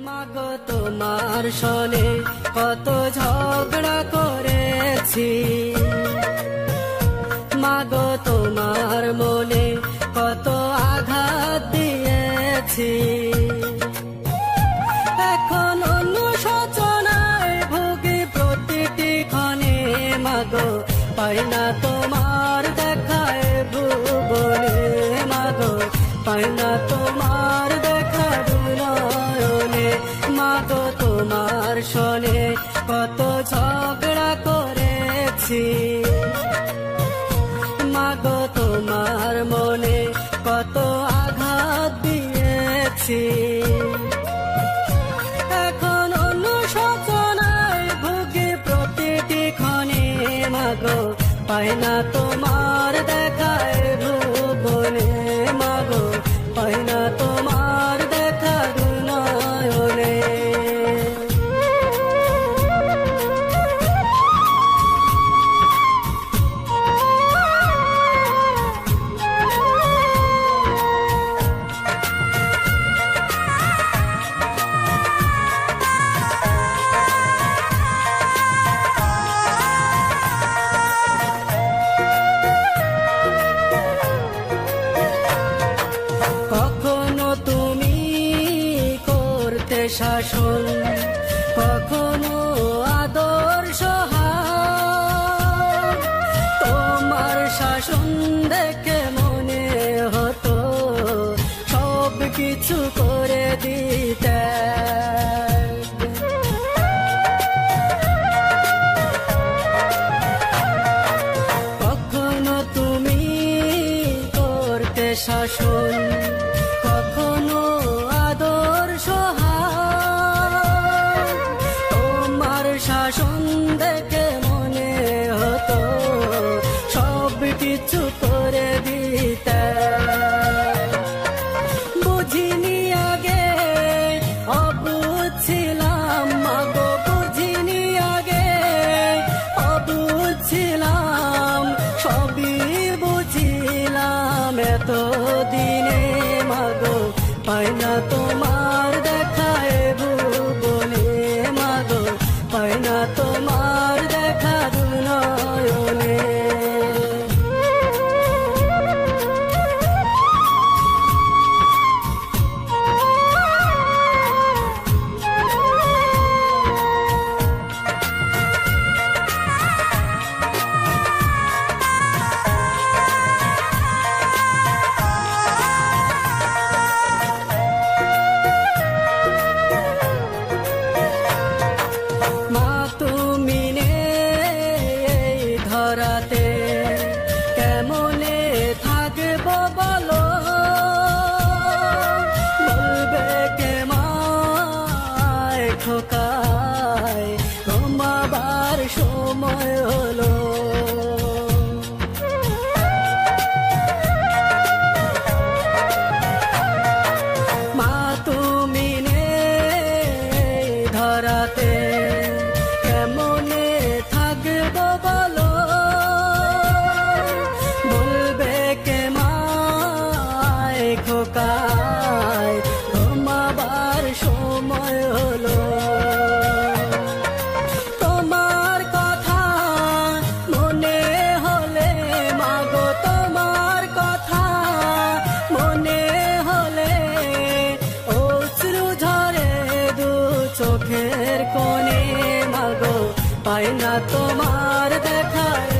মাগো তোমার সনে কত ঝগড়া করেছি, মাগো তোমার মনে কত আঘাত দিয়েছি। এখন অনুশোচনায় ভুগি প্রতিটি ক্ষণে, মাগো পাই না তোমার দেখায় ভুবনে, মাগো পাই না তোমার দেখা নয়নে। মাগো তোমার সনে কত ঝগড়া করেছি, মাগো তোমার মনে কত আঘাত দিয়েছি। এখন অনুশোচনায় ভুগি প্রতিটি ক্ষণে, মাগো পাই না তোমার দেখায় ভুবনে, মাগো পাই না তোমার দেখা নয়নে। কখনো তুমি করতে শাসন, কখনো আদর্শ হার, তোমার শাসন দেখে মনে হতো সব কিছু করে দিতে। কখনো তুমি করতে শাসন, কখনো আদর্শ হার, তোমার শাসন দেখে মনে হতো সব কিছু করে দিতে। বুঝিনি আগে অবুঝ ছিলাম, মাগো বুঝিনি আগে অবুঝ ছিলাম, সবই বুঝিলাম এতদিনে। মাগো পাই না তোমার দেখায় ভুবনে, মাগো পাই না তোমার দেখা নয়নে। মা তুমি নেই ধরাতে, কেমনে থাকবো বলো, বলবে কে মায় খোকায় ঘুমাবার সময় হলো। মা তুমি নেই ধরাতে, কেমনে থাকবো বলো, বলবে কে মায় খোকায় ঘুমাবার সময় হলো। তোমার কথা মনে হলে, মাগো তোমার কথা মনে হলে অশ্রু ঝরে দু চোখের কোণে, মাগো পাই না তোমার দেখায়